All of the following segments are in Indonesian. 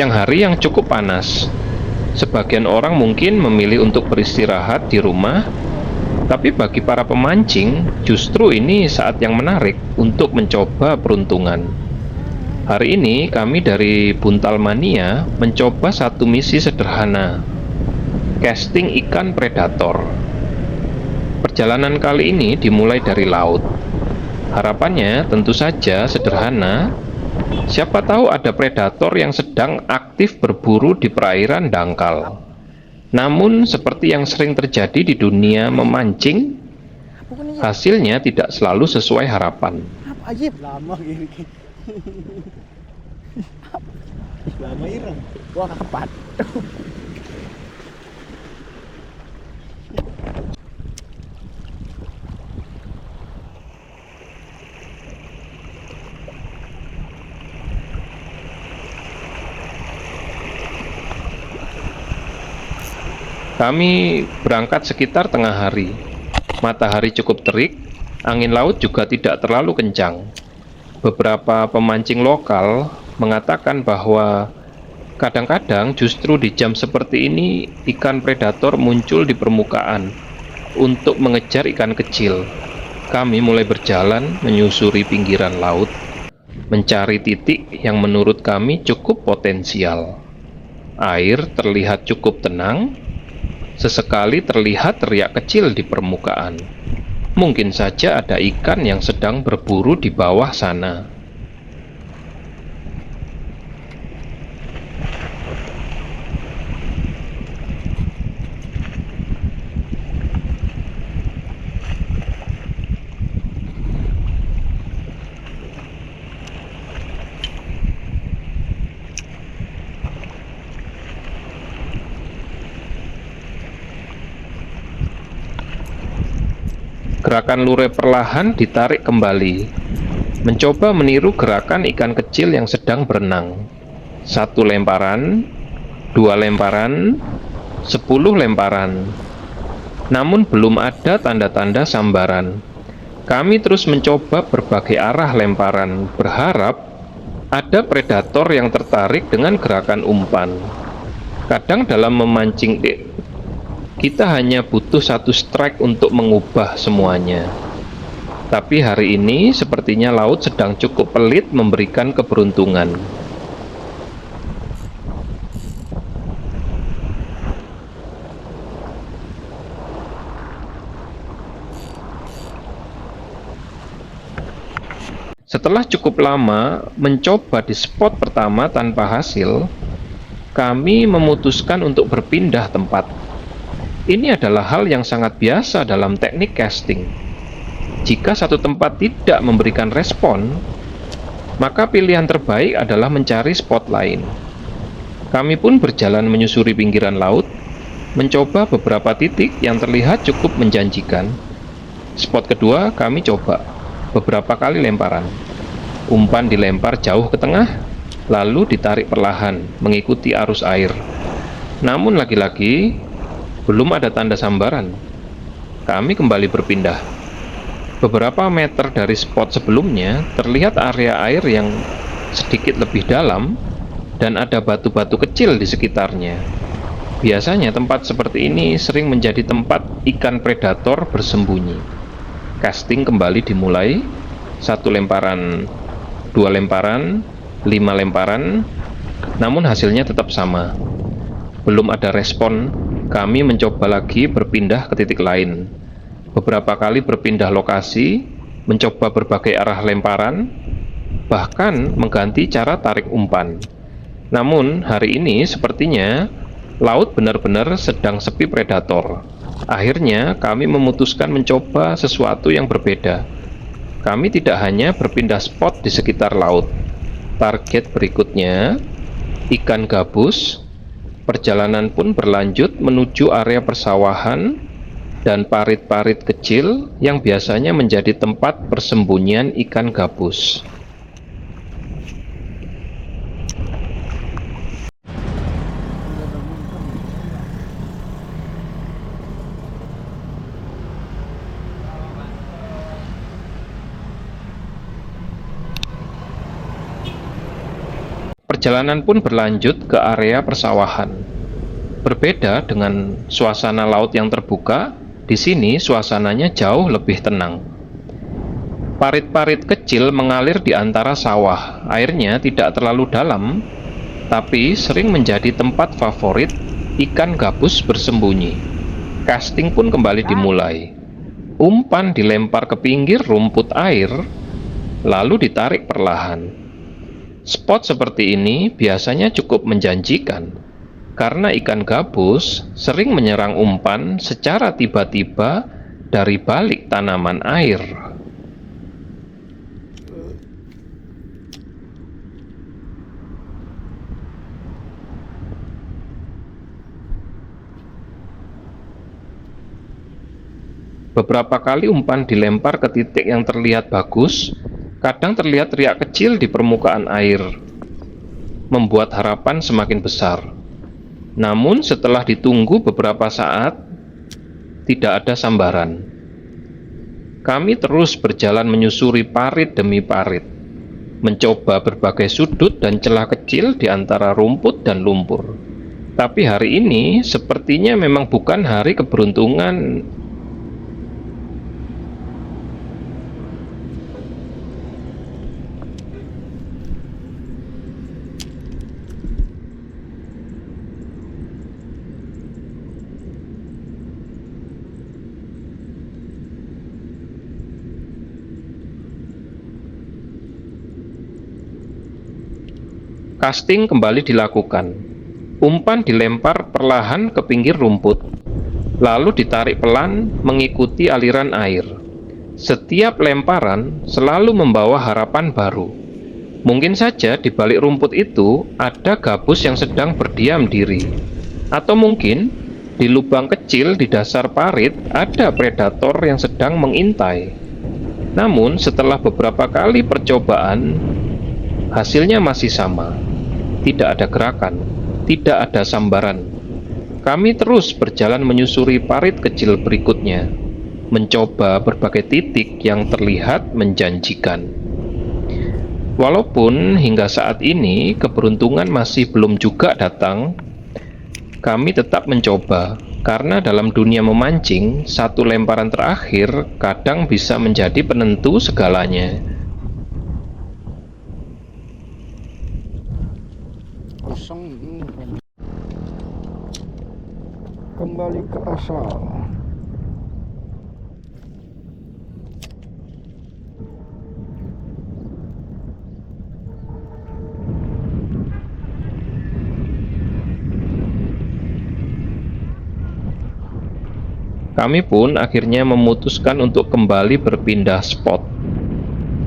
siang hari yang cukup panas. Sebagian orang mungkin memilih untuk beristirahat di rumah, tapi bagi para pemancing, justru ini saat yang menarik untuk mencoba peruntungan. Hari ini kami dari Buntal Mania mencoba satu misi sederhana, casting ikan predator. Perjalanan kali ini dimulai dari laut. Harapannya tentu saja sederhana. Siapa tahu ada predator yang sedang aktif berburu di perairan dangkal. Namun, seperti yang sering terjadi di dunia memancing, hasilnya tidak selalu sesuai harapan. Lama gini. Lama ireng. Wah, kapat. Kami berangkat sekitar tengah hari. Matahari cukup terik, angin laut juga tidak terlalu kencang. Beberapa pemancing lokal mengatakan bahwa kadang-kadang justru di jam seperti ini ikan predator muncul di permukaan untuk mengejar ikan kecil. Kami mulai berjalan menyusuri pinggiran laut, mencari titik yang menurut kami cukup potensial. Air terlihat cukup tenang. Sesekali terlihat teriak kecil di permukaan. Mungkin saja ada ikan yang sedang berburu di bawah sana. Gerakan lure perlahan ditarik kembali, mencoba meniru gerakan ikan kecil yang sedang berenang. 1 lemparan, 2 lemparan, 10 lemparan. Namun belum ada tanda-tanda sambaran. Kami terus mencoba berbagai arah lemparan, berharap ada predator yang tertarik dengan gerakan umpan. Kadang dalam memancing kita hanya butuh 1 strike untuk mengubah semuanya. Tapi hari ini sepertinya laut sedang cukup pelit memberikan keberuntungan. Setelah cukup lama mencoba di spot pertama tanpa hasil, kami memutuskan untuk berpindah tempat. Ini adalah hal yang sangat biasa dalam teknik casting. Jika satu tempat tidak memberikan respon, maka pilihan terbaik adalah mencari spot lain. Kami pun berjalan menyusuri pinggiran laut, mencoba beberapa titik yang terlihat cukup menjanjikan. Spot kedua kami coba beberapa kali lemparan. Umpan dilempar jauh ke tengah, lalu ditarik perlahan mengikuti arus air. Namun lagi-lagi belum ada tanda sambaran. Kami kembali berpindah. Beberapa meter dari spot sebelumnya terlihat area air yang sedikit lebih dalam dan ada batu-batu kecil di sekitarnya. Biasanya tempat seperti ini sering menjadi tempat ikan predator bersembunyi. Casting kembali dimulai. 1 lemparan, 2 lemparan, 5 lemparan, namun hasilnya tetap sama. Belum ada respon. Kami mencoba lagi berpindah ke titik lain. Beberapa kali berpindah lokasi, mencoba berbagai arah lemparan, bahkan mengganti cara tarik umpan. Namun hari ini sepertinya laut benar-benar sedang sepi predator. Akhirnya kami memutuskan mencoba sesuatu yang berbeda. Kami tidak hanya berpindah spot di sekitar laut. Target berikutnya ikan gabus. Perjalanan pun berlanjut menuju area persawahan dan parit-parit kecil yang biasanya menjadi tempat persembunyian ikan gabus. Perjalanan pun berlanjut ke area persawahan. Berbeda dengan suasana laut yang terbuka, di sini suasananya jauh lebih tenang. Parit-parit kecil mengalir di antara sawah. Airnya tidak terlalu dalam, tapi sering menjadi tempat favorit ikan gabus bersembunyi. Casting pun kembali dimulai. Umpan dilempar ke pinggir rumput air, lalu ditarik perlahan. Spot seperti ini biasanya cukup menjanjikan, karena ikan gabus sering menyerang umpan secara tiba-tiba dari balik tanaman air. Beberapa kali umpan dilempar ke titik yang terlihat bagus, kadang terlihat riak kecil di permukaan air, membuat harapan semakin besar. Namun setelah ditunggu beberapa saat, tidak ada sambaran. Kami terus berjalan menyusuri parit demi parit, mencoba berbagai sudut dan celah kecil di antara rumput dan lumpur. Tapi hari ini sepertinya memang bukan hari keberuntungan. Casting kembali dilakukan. Umpan dilempar perlahan ke pinggir rumput, lalu ditarik pelan mengikuti aliran air. Setiap lemparan selalu membawa harapan baru. Mungkin saja di balik rumput itu ada gabus yang sedang berdiam diri. Atau mungkin di lubang kecil di dasar parit ada predator yang sedang mengintai. Namun setelah beberapa kali percobaan, hasilnya masih sama. Tidak ada gerakan, tidak ada sambaran. Kami terus berjalan menyusuri parit kecil berikutnya, mencoba berbagai titik yang terlihat menjanjikan. Walaupun hingga saat ini keberuntungan masih belum juga datang, kami tetap mencoba, karena dalam dunia memancing, satu lemparan terakhir kadang bisa menjadi penentu segalanya. Kosong. Kembali ke asal. Kami pun akhirnya memutuskan untuk kembali berpindah spot.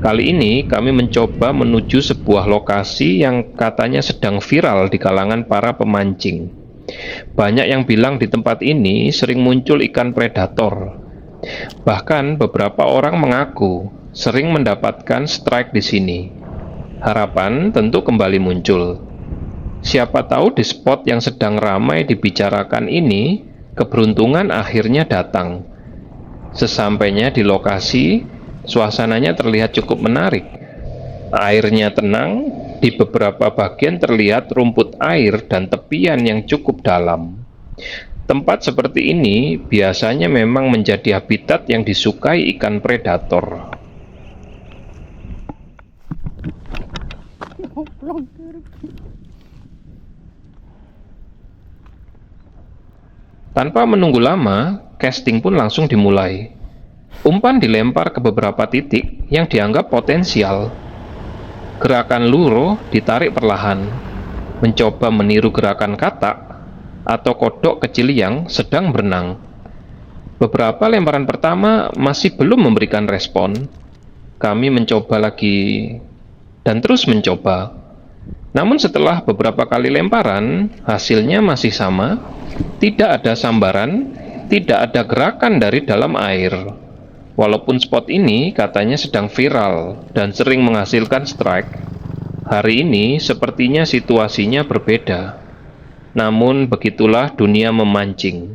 Kali ini kami mencoba menuju sebuah lokasi yang katanya sedang viral di kalangan para pemancing. Banyak yang bilang di tempat ini sering muncul ikan predator. Bahkan beberapa orang mengaku sering mendapatkan strike di sini. Harapan tentu kembali muncul. Siapa tahu di spot yang sedang ramai dibicarakan ini, keberuntungan akhirnya datang. Sesampainya di lokasi, suasananya terlihat cukup menarik. Airnya tenang, di beberapa bagian terlihat rumput air dan tepian yang cukup dalam. Tempat seperti ini biasanya memang menjadi habitat yang disukai ikan predator. Tanpa menunggu lama, casting pun langsung dimulai. Umpan dilempar ke beberapa titik yang dianggap potensial. Gerakan luro ditarik perlahan, mencoba meniru gerakan katak atau kodok kecil yang sedang berenang. Beberapa lemparan pertama masih belum memberikan respon. Kami mencoba lagi dan terus mencoba. Namun setelah beberapa kali lemparan, hasilnya masih sama. Tidak ada sambaran, tidak ada gerakan dari dalam air. Walaupun spot ini katanya sedang viral dan sering menghasilkan strike, hari ini sepertinya situasinya berbeda. Namun begitulah dunia memancing.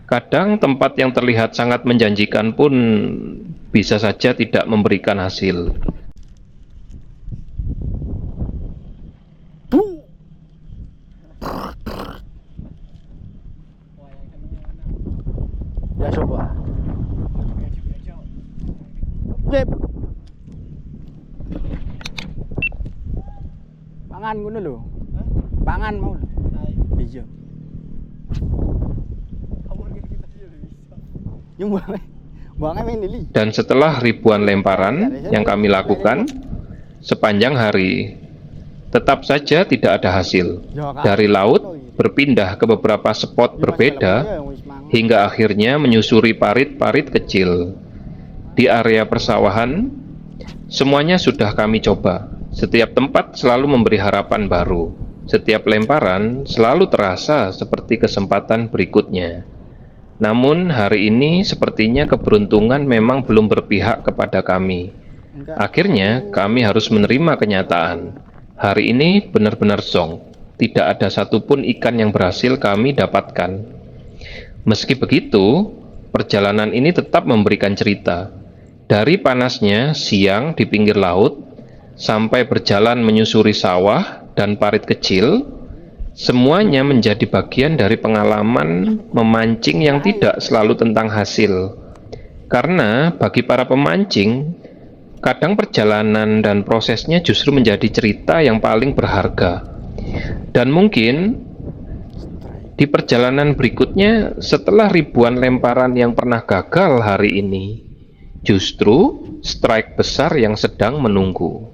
Kadang tempat yang terlihat sangat menjanjikan pun bisa saja tidak memberikan hasil. pangan ngono lho. Pangan mau lho. Iya. Yung buangnya main lili. Dan setelah ribuan lemparan yang kami lakukan sepanjang hari, tetap saja tidak ada hasil. Dari laut berpindah ke beberapa spot berbeda hingga akhirnya menyusuri parit-parit kecil. Di area persawahan, semuanya sudah kami coba. Setiap tempat selalu memberi harapan baru. Setiap lemparan selalu terasa seperti kesempatan berikutnya. Namun hari ini sepertinya keberuntungan memang belum berpihak kepada kami. Akhirnya kami harus menerima kenyataan. Hari ini benar-benar zonk. Tidak ada satupun ikan yang berhasil kami dapatkan. Meski begitu, perjalanan ini tetap memberikan cerita. Dari panasnya siang di pinggir laut, sampai berjalan menyusuri sawah dan parit kecil, semuanya menjadi bagian dari pengalaman memancing yang tidak selalu tentang hasil. Karena bagi para pemancing, kadang perjalanan dan prosesnya justru menjadi cerita yang paling berharga. Dan mungkin di perjalanan berikutnya, setelah ribuan lemparan yang pernah gagal hari ini, justru strike besar yang sedang menunggu.